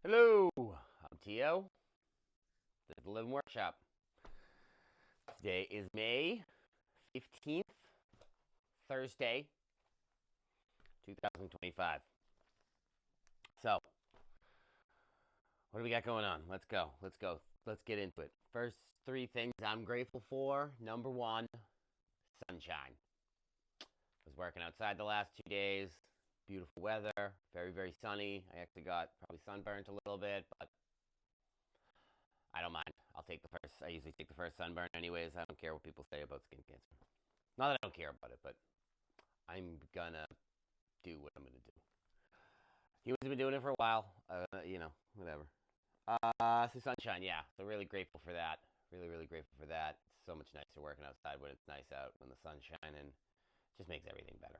Hello, I'm Tio. This is the Living Workshop. Today is May 15th, Thursday, 2025. So, what do we got going on? Let's go. Let's go. Let's get into it. First three things I'm grateful for. Number one, sunshine. I was working outside the last 2 days. Beautiful weather. Very, very sunny. I actually got probably sunburnt a little bit, but I don't mind. I'll take the first. I usually take the first sunburn anyways. I don't care what people say about skin cancer. Not that I don't care about it, but I'm gonna do what I'm gonna do. Humans have been doing it for a while. Whatever. So sunshine, yeah. So really grateful for that. Really, really grateful for that. It's so much nicer working outside when it's nice out, when the sun's shining. Just makes everything better.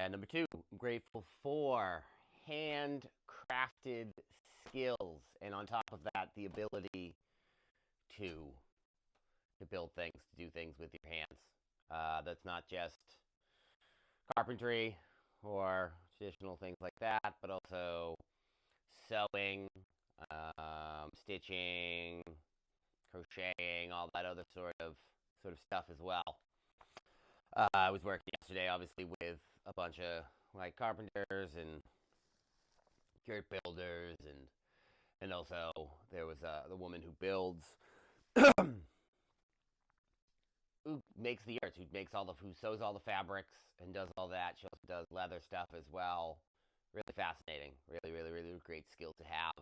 Number two, I'm grateful for handcrafted skills, and on top of that, the ability to build things, to do things with your hands. That's not just carpentry or traditional things like that, but also sewing, stitching, crocheting, all that other sort of stuff as well. I was working yesterday, obviously, with a bunch of like carpenters and dirt builders, and also there was the woman who builds, who makes the yurts, who sews all the fabrics and does all that. She also does leather stuff as well. Really fascinating. Really, really, really great skill to have.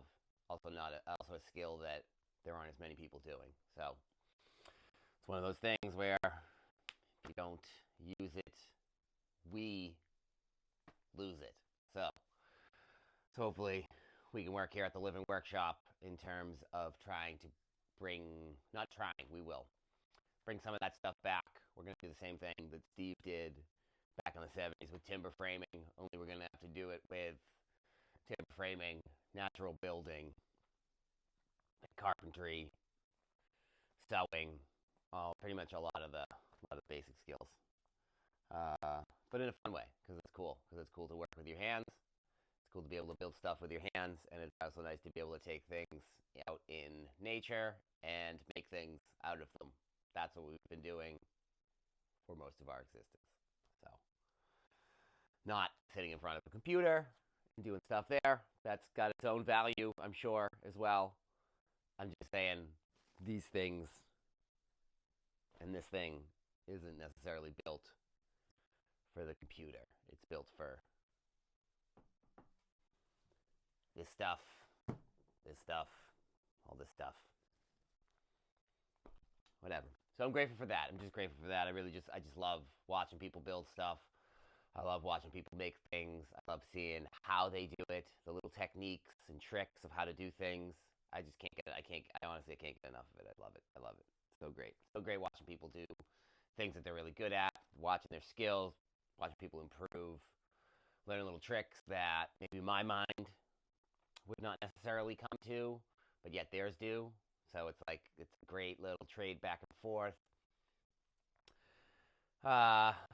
Also a skill that there aren't as many people doing. So it's one of those things where if you don't use it, we lose it. So hopefully we can work here at the Living Workshop in terms of trying to bring, not trying, we will bring some of that stuff back. We're going to do the same thing that Steve did back in the 70s with timber framing, only we're going to have to do it with timber framing, natural building, carpentry, sewing, pretty much a lot of basic skills. But in a fun way, because it's cool. Because it's cool to work with your hands. It's cool to be able to build stuff with your hands, and it's also nice to be able to take things out in nature and make things out of them. That's what we've been doing for most of our existence. So, not sitting in front of a computer and doing stuff there. That's got its own value, I'm sure, as well. I'm just saying these things and this thing isn't necessarily built for the computer. It's built for this stuff, this stuff, all this stuff. Whatever. So I'm grateful for that. I'm just grateful for that. I just love watching people build stuff. I love watching people make things. I love seeing how they do it, the little techniques and tricks of how to do things. I just can't get it. I honestly can't get enough of it. I love it. I love it. So great. So great watching people do things that they're really good at, watching their skills, watching people improve, learning little tricks that maybe my mind would not necessarily come to, but yet theirs do. So it's like it's a great little trade back and forth.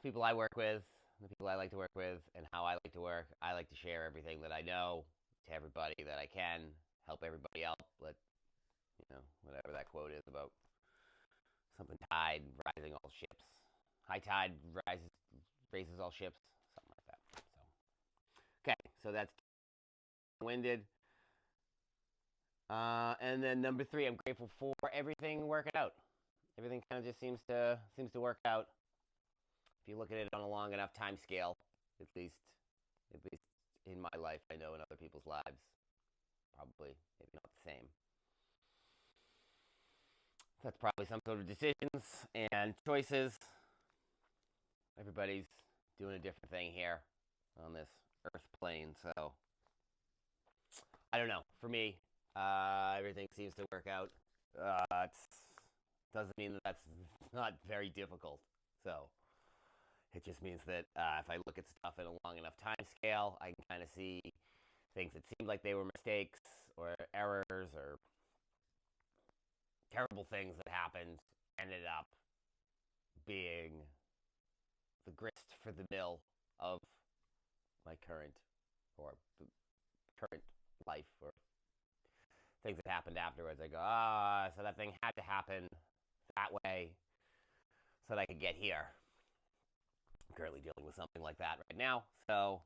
People I work with, the people I like to work with, and how I like to work. I like to share everything that I know to everybody that I can, help everybody out. Whatever that quote is about something tide rising all ships. High tide raises all ships, something like that. So, okay, so that's winded. And then number three, I'm grateful for everything working out. Everything kind of just seems to work out. If you look at it on a long enough time scale, at least in my life, I know in other people's lives, probably maybe not the same. That's probably some sort of decisions and choices. Everybody's doing a different thing here on this earth plane, so I don't know. For me, everything seems to work out. It doesn't mean that that's not very difficult. So it just means that if I look at stuff in a long enough time scale, I can kind of see things that seemed like they were mistakes or errors or terrible things that happened ended up being the grist for the mill of my current or happened afterwards. I go, so that thing had to happen that way so that I could get here. I'm currently dealing with something like that right now. So,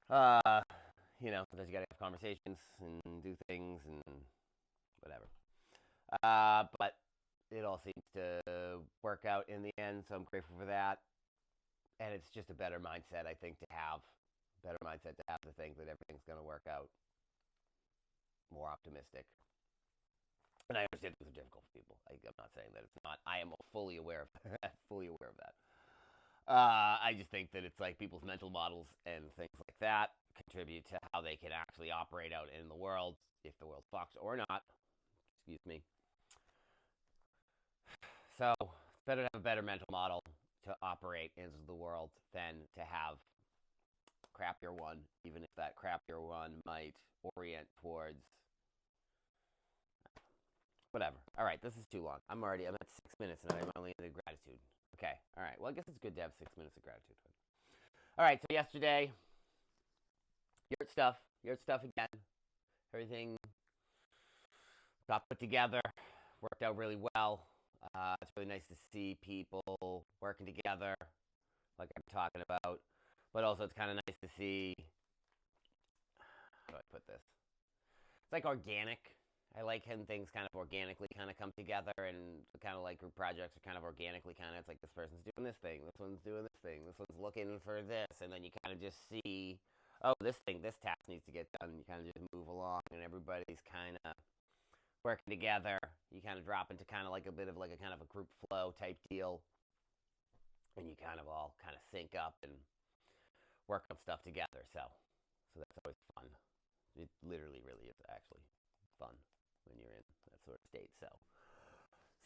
sometimes you gotta have conversations and do things and whatever. But it all seems to work out in the end, so I'm grateful for that. And it's just a better mindset, I think, to have. Better mindset to have to think that everything's going to work out. More optimistic. And I understand things are difficult for people. I'm not saying that it's not. I am fully aware of that. Fully aware of that. I just think that it's like people's mental models and things like that contribute to how they can actually operate out in the world, if the world fucks or not. Excuse me. So it's better to have a better mental model to operate into the world than to have crappier one, even if that crappier one might orient towards whatever. All right, this is too long. I'm at 6 minutes and I'm only into gratitude. Okay, all right. Well, I guess it's good to have 6 minutes of gratitude. All right, so yesterday, yurt stuff again. Everything got put together, worked out really well. It's really nice to see people working together, like I'm talking about. But also, it's kind of nice to see. How do I put this? It's like organic. I like when things kind of organically kind of come together, and kind of like group projects are kind of organically kind of. It's like this person's doing this thing, this one's doing this thing, this one's looking for this, and then you kind of just see, oh, this task needs to get done. And you kind of just move along, and everybody's kind of working together. You kind of drop into kind of like a bit of like a kind of a group flow type deal, and you kind of all kind of sync up and work on stuff together. So that's always fun. It literally really is actually fun when you're in that sort of state. So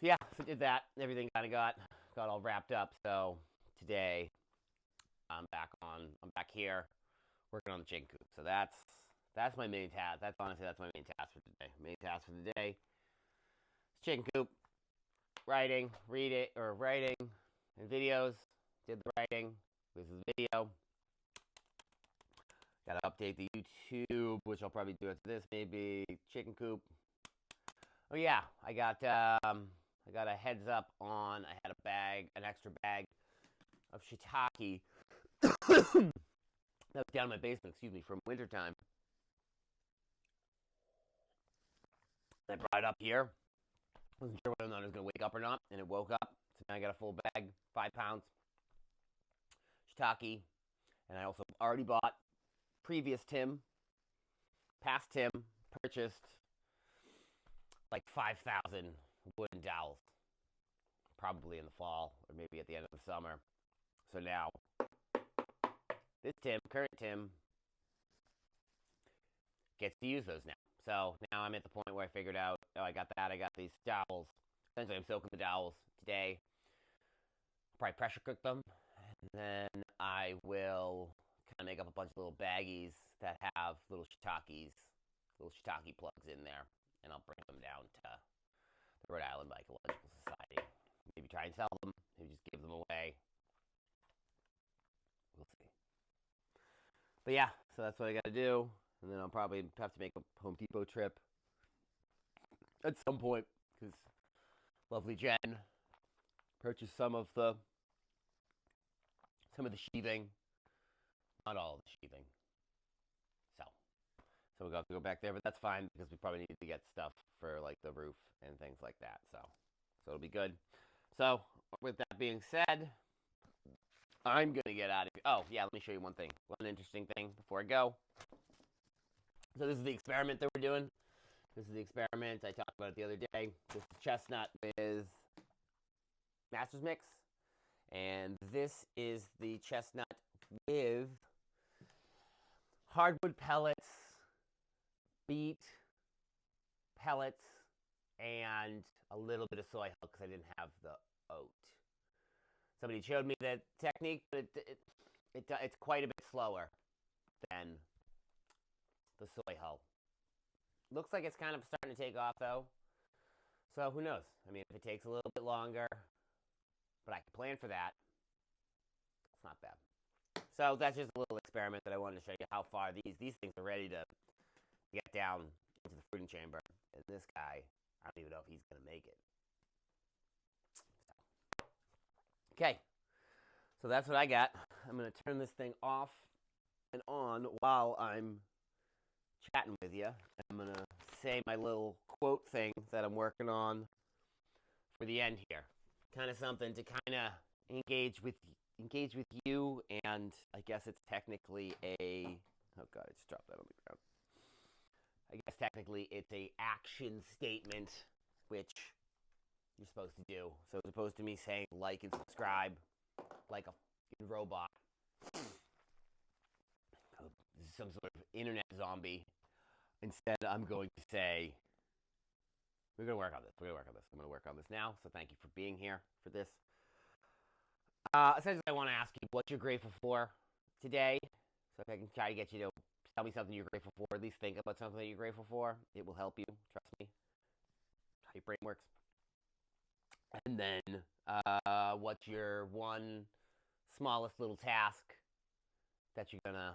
yeah, so did that. Everything kind of got all wrapped up. So today I'm back here working on the chicken coop. So that's my main task. That's my main task for today. Main task for the day is chicken coop. Writing and videos. Did the writing. This is the video. Got to update the YouTube, which I'll probably do after this. Maybe chicken coop. Oh yeah, I got a heads up on. I had an extra bag of shiitake that was down in my basement. Excuse me, from wintertime. I brought it up here. Wasn't sure whether or not it was gonna wake up or not, and it woke up. So now I got a full bag, 5 pounds shiitake, and I also already bought. Past Tim, purchased like 5,000 wooden dowels, probably in the fall or maybe at the end of the summer. So now, this current Tim, gets to use those now. So now I'm at the point where I figured out, I got these dowels. Essentially, I'm soaking the dowels today. I'll probably pressure cook them, and then I will kind of make up a bunch of little baggies that have little shiitake plugs in there, and I'll bring them down to the RI Mycological Society. Maybe try and sell them. Maybe just give them away. We'll see. But yeah, so that's what I got to do, and then I'll probably have to make a Home Depot trip at some point because lovely Jen purchased some of the sheathing. Not all of the sheathing. So we'll have to go back there, but that's fine because we probably need to get stuff for like the roof and things like that. So it'll be good. So with that being said, I'm going to get out of here. Oh, yeah, let me show you one interesting thing before I go. So this is the experiment that we're doing. This is the experiment I talked about it the other day. This is chestnut with Master's Mix. And this is the chestnut with hardwood pellets, beet pellets, and a little bit of soy hull because I didn't have the oat. Somebody showed me the technique, but it's quite a bit slower than the soy hull. Looks like it's kind of starting to take off though. So who knows? I mean, if it takes a little bit longer, but I can plan for that. It's not bad. So that's just a little experiment that I wanted to show you how far these things are ready to get down into the fruiting chamber. And this guy, I don't even know if he's going to make it. Okay, so that's what I got. I'm going to turn this thing off and on while I'm chatting with you. I'm going to say my little quote thing that I'm working on for the end here. Kind of something to kind of engage with you, and I guess it's technically a, oh god, I just dropped that on the ground. I guess technically it's a action statement, which you're supposed to do. So as opposed to me saying like and subscribe like a robot, some sort of internet zombie, instead I'm going to say, we're going to work on this. I'm going to work on this now. So thank you for being here for this. Essentially, I want to ask you what you're grateful for today. So if I can try to get you to tell me something you're grateful for, at least think about something that you're grateful for. It will help you. Trust me. How your brain works. And then, what's your one smallest little task that you're going to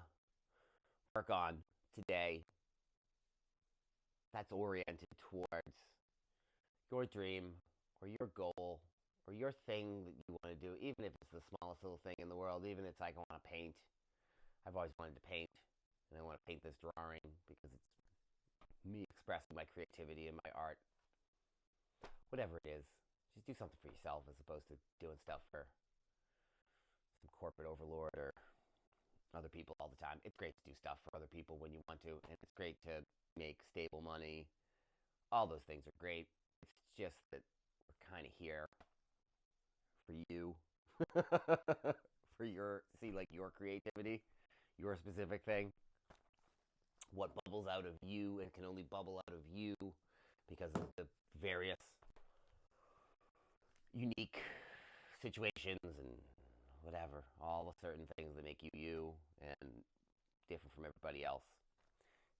work on today that's oriented towards your dream or your goal or your thing that you want to do, even if it's the smallest little thing in the world, even if it's like I want to paint. I've always wanted to paint, and I want to paint this drawing because it's me expressing my creativity and my art. Whatever it is, just do something for yourself as opposed to doing stuff for some corporate overlord or other people all the time. It's great to do stuff for other people when you want to, and it's great to make stable money. All those things are great. It's just that we're kind of here for you, for your, see, like your creativity, your specific thing, what bubbles out of you and can only bubble out of you because of the various unique situations and whatever, all the certain things that make you you and different from everybody else.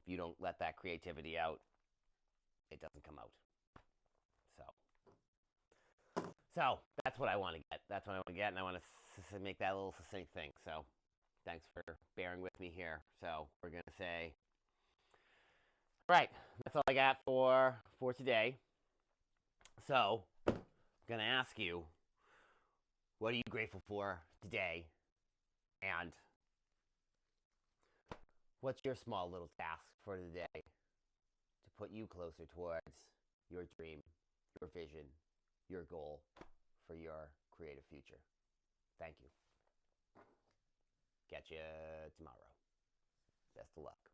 If you don't let that creativity out, it doesn't come out. So that's what I want to get. That's what I want to get, and I want to make that a little succinct thing. So thanks for bearing with me here. So we're going to say, right, that's all I got for today. So I'm going to ask you, what are you grateful for today? And what's your small little task for today to put you closer towards your dream, your vision, your goal for your creative future? Thank you. Catch you tomorrow. Best of luck.